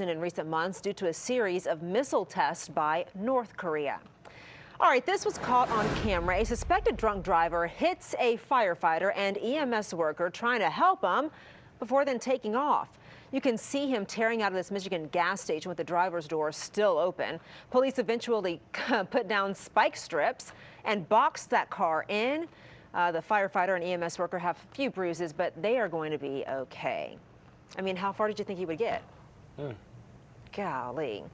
in recent months due to a series of missile tests by North Korea. All right, this was caught on camera. A suspected drunk driver hits a firefighter and EMS worker trying to help him before then taking off. You can see him tearing out of this Michigan gas station with the driver's door still open. Police eventually put down spike strips and boxed that car in. The firefighter and EMS worker have a few bruises, but they are going to be okay. I mean, how far did you think he would get? Golly.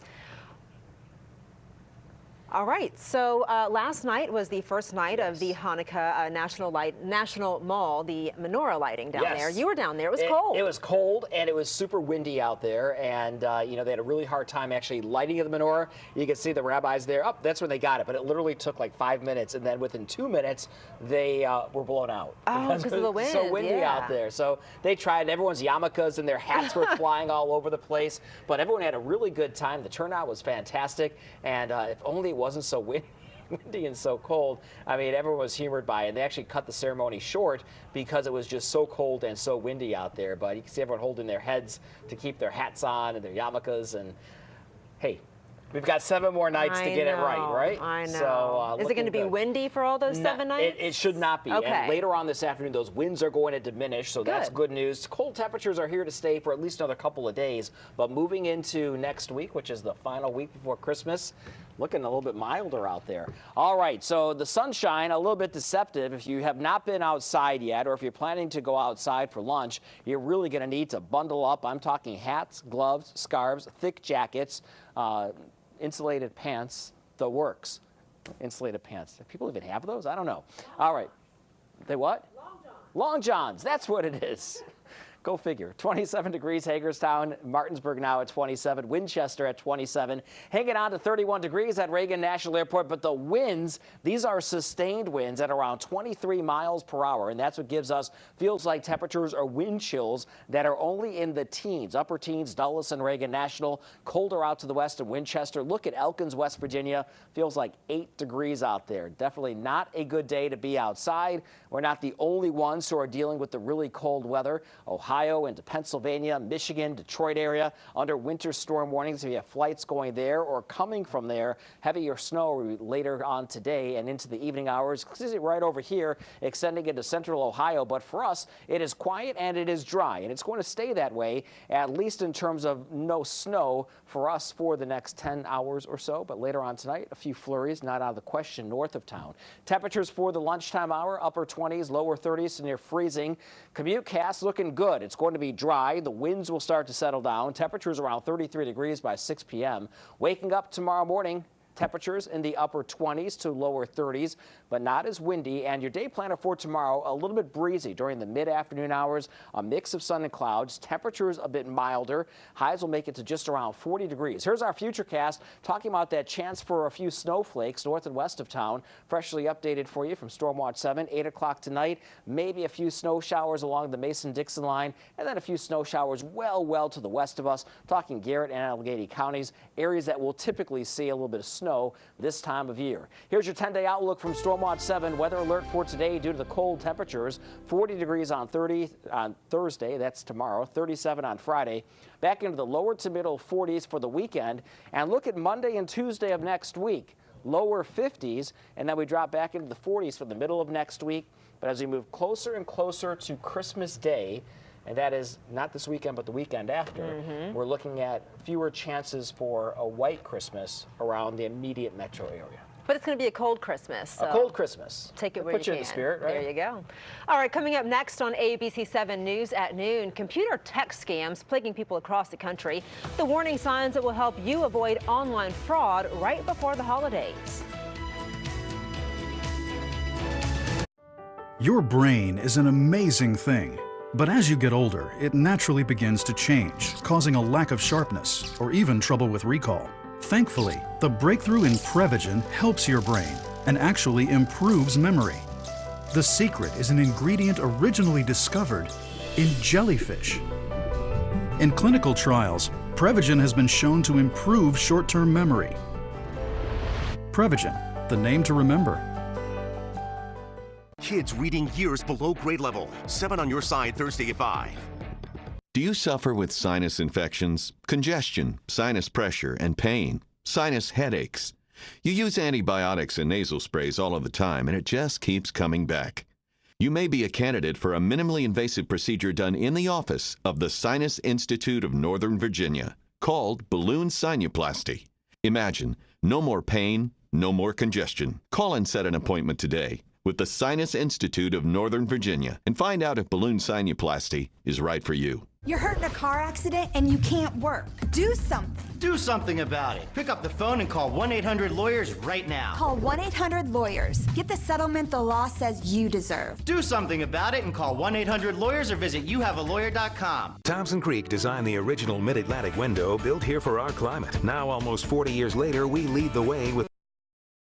All right, so last night was the first night of the Hanukkah National Mall, the menorah lighting down there. You were down there. It was cold. It was cold, and it was super windy out there, and you know, they had a really hard time actually lighting the menorah. You can see the rabbis there. Oh, that's when they got it, but it literally took like 5 minutes, and then within 2 minutes, they were blown out. Oh, because of the wind. So windy out there. So they tried. Everyone's yarmulkes and their hats were flying all over the place, but everyone had a really good time. The turnout was fantastic, and if only it wasn't so windy and so cold. I mean, everyone was humored by it. And they actually cut the ceremony short because it was just so cold and so windy out there. But you can see everyone holding their heads to keep their hats on and their yarmulkes. And hey, we've got 7 more nights to get it right? I know. So, is it going to be windy for all those 7 nights? It should not be. Okay. And later on this afternoon, those winds are going to diminish, so that's good news. Cold temperatures are here to stay for at least another couple of days, but moving into next week, which is the final week before Christmas, looking a little bit milder out there. All right, so the sunshine, a little bit deceptive. If you have not been outside yet, or if you're planning to go outside for lunch, you're really going to need to bundle up. I'm talking hats, gloves, scarves, thick jackets, insulated pants, the works. Insulated pants. Do people even have those? I don't know. All right. They what? Long johns. Long johns. That's what it is. Go figure. 27 degrees Hagerstown, Martinsburg now at 27, Winchester at 27, hanging on to 31 degrees at Reagan National Airport. But the winds, these are sustained winds at around 23 miles per hour. And that's what gives us feels like temperatures or wind chills that are only in the teens, upper teens, Dulles and Reagan National. Colder out to the west in Winchester. Look at Elkins, West Virginia. Feels like 8 degrees out there. Definitely not a good day to be outside. We're not the only ones who are dealing with the really cold weather. Ohio into Pennsylvania, Michigan, Detroit area under winter storm warnings. If you have flights going there or coming from there, heavier snow later on today and into the evening hours. Right over here, extending into central Ohio. But for us, it is quiet and it is dry, and it's going to stay that way, at least in terms of no snow for us for the next 10 hours or so. But later on tonight, a few flurries, not out of the question north of town. Temperatures for the lunchtime hour, upper 20s, lower 30s to near freezing. Commute cast looking good. It's going to be dry. The winds will start to settle down. Temperatures around 33 degrees by 6 p.m. Waking up tomorrow morning, temperatures in the upper 20s to lower 30s, but not as windy. And your day planner for tomorrow, a little bit breezy during the mid-afternoon hours, a mix of sun and clouds. Temperatures a bit milder. Highs will make it to just around 40 degrees. Here's our futurecast talking about that chance for a few snowflakes north and west of town. Freshly updated for you from Stormwatch 7, 8 o'clock tonight. Maybe a few snow showers along the Mason-Dixon line, and then a few snow showers well to the west of us. Talking Garrett and Allegheny counties, areas that will typically see a little bit of snow this time of year. Here's your 10-day outlook from Stormwatch 7. Weather alert for today due to the cold temperatures. 40 degrees on Thursday, that's tomorrow. 37 on Friday. Back into the lower to middle 40s for the weekend. And look at Monday and Tuesday of next week. Lower 50s, and then we drop back into the 40s for the middle of next week. But as we move closer and closer to Christmas Day, and that is not this weekend, but the weekend after, we're looking at fewer chances for a white Christmas around the immediate metro area. But it's going to be a cold Christmas. So a cold Christmas. Take it where Put you in the spirit, right? There you go. All right, coming up next on ABC 7 News at noon, computer tech scams plaguing people across the country. The warning signs that will help you avoid online fraud right before the holidays. Your brain is an amazing thing. But as you get older, it naturally begins to change, causing a lack of sharpness or even trouble with recall. Thankfully, the breakthrough in Prevagen helps your brain and actually improves memory. The secret is an ingredient originally discovered in jellyfish. In clinical trials, Prevagen has been shown to improve short-term memory. Prevagen, the name to remember. Kids reading years below grade level. 7 on your side Thursday at 5. Do you suffer with sinus infections, congestion, sinus pressure, and pain, sinus headaches? You use antibiotics and nasal sprays all of the time, and it just keeps coming back. You may be a candidate for a minimally invasive procedure done in the office of the Sinus Institute of Northern Virginia, called balloon sinuplasty. Imagine, no more pain, no more congestion. Call and set an appointment today with the Sinus Institute of Northern Virginia and find out if balloon sinuplasty is right for you. You're hurt in a car accident and you can't work. Do something. Do something about it. Pick up the phone and call 1-800-LAWYERS right now. Call 1-800-LAWYERS. Get the settlement the law says you deserve. Do something about it and call 1-800-LAWYERS or visit youhavealawyer.com. Thompson Creek designed the original mid-Atlantic window built here for our climate. Now, almost 40 years later, we lead the way with